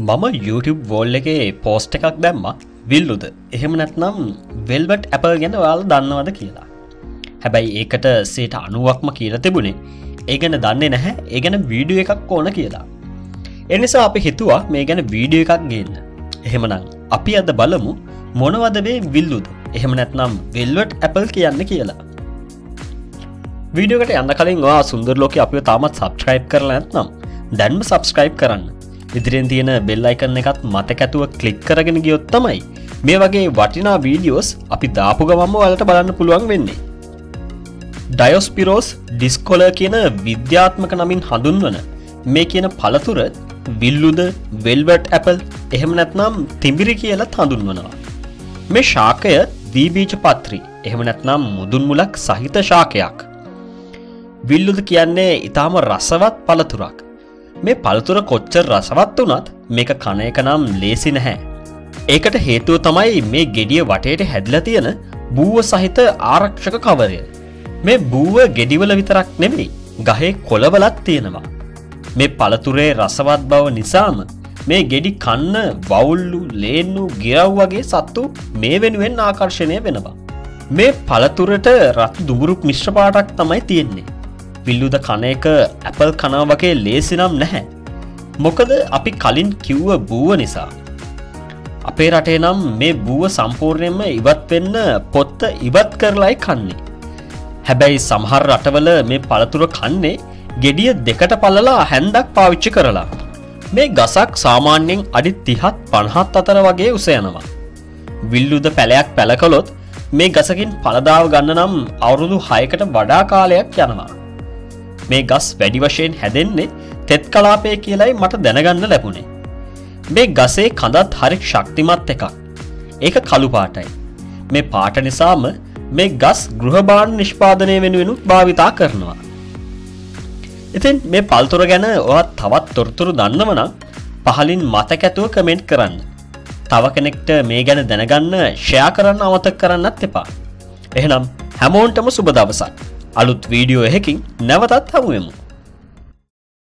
මම YouTube wall එකේ post එකක් දැම්මා Villuda. එහෙම නැත්නම් velvet apple ගැන ඔයාලා දන්නවද කියලා. හැබැයි ඒකට 90%ක්ම කියලා තිබුණේ ඒ ගැන දන්නේ නැහැ. ඒ ගැන වීඩියෝ එකක් ඕන කියලා. ඒ නිසා අපි හිතුවා මේ ගැන වීඩියෝ එකක් ගේන්න. එහෙමනම් අපි අද බලමු මොනවද මේ Villuda. එහෙම නැත්නම් velvet apple කියන්නේ කියලා. වීඩියෝ එකට යන්න කලින් ඔයා සුන්දර ලෝකේ අපිව තාමත් subscribe කරලා නැත්නම් දැන්ම subscribe කරන්න. ඉදිරියෙන් තියෙන bell icon එකත් මතක ඇතුව click කරගෙන ගියොත් තමයි මේ වගේ වටිනා වීඩියෝස් අපි දාපු ගමන්ම ඔයාලට බලන්න පුළුවන් වෙන්නේ. Diospyros blancoi කියන විද්‍යාත්මක නමින් හඳුන්වන මේ කියන පළතුර Villuda, velvet apple එහෙම නැත්නම් තිඹිරි කියලා හඳුන්වනවා. මේ ශාකය ද්විබීජපත්‍රි එහෙම නැත්නම් මුදුන් මුලක් සහිත ශාකයක්. Villuda කියන්නේ ඊටාම රසවත් පළතුරක්. මේ පළතුර කොච්චර රසවත් වුණත් මේක කන එක නම් ලේසි නැහැ. ඒකට හේතුව තමයි මේ ගෙඩිය වටේට හැදිලා තියෙන බූව සහිත ආරක්ෂක කවරය. මේ බූව ගෙඩිවල විතරක් නෙමෙයි ගහේ කොළවලත් තියෙනවා. මේ පළතුරේ රසවත් බව නිසාම මේ ගෙඩි කන්න වවුල්ලු, ලේන්නු, ගිරව් වගේ සත්තු මේ වෙනුවෙන් ආකර්ෂණය වෙනවා. මේ පළතුරට රතු දුඹුරු මිශ්‍ර පාටක් තමයි තියෙන්නේ. Villuda කන එක ඇපල් කනවා වගේ ලේසි නම් නැහැ. මොකද අපි කලින් කිව්ව බූව නිසා. අපේ රටේ නම් මේ බූව සම්පූර්ණයෙන්ම ඉවත් වෙන්න පොත්ත ඉවත් කරලායි කන්නේ. හැබැයි සමහර රටවල මේ පළතුර කන්නේ ගෙඩිය දෙකට පළලා හැන්දක් පාවිච්චි කරලා. මේ ගසක් සාමාන්‍යයෙන් අඩි 30ත් 50ත් අතර වගේ උස යනවා. Villuda පැලයක් පැල කළොත් මේ ගසකින් පළදාව ගන්න නම් අවුරුදු 6කට වඩා කාලයක් යනවා. මේ ගස් වැඩි වශයෙන් හැදෙන්නේ තෙත් කලාපය කියලායි මට දැනගන්න ලැබුණේ. මේ ගසේ කඳත් හරි ශක්තිමත් එකක්. ඒක කළු පාටයි. මේ පාට නිසාම මේ ගස් ගෘහ භාණ්ඩ නිෂ්පාදනය වෙනුවෙනුත් භාවිතා කරනවා. ඉතින් මේ පළතුර ගැන ඔයා තවත් තොරතුරු දන්නව නම් පහලින් මතක ඇතුව කමෙන්ට් කරන්න. තව කෙනෙක්ට මේ ගැන දැනගන්න ෂෙයා කරන්න අමතක කරන්නත් එපා. එහෙනම් හැමෝන්ටම සුබ දවසක්. අලුත් වීඩියෝ එකකින් නැවතත් හමු වෙමු.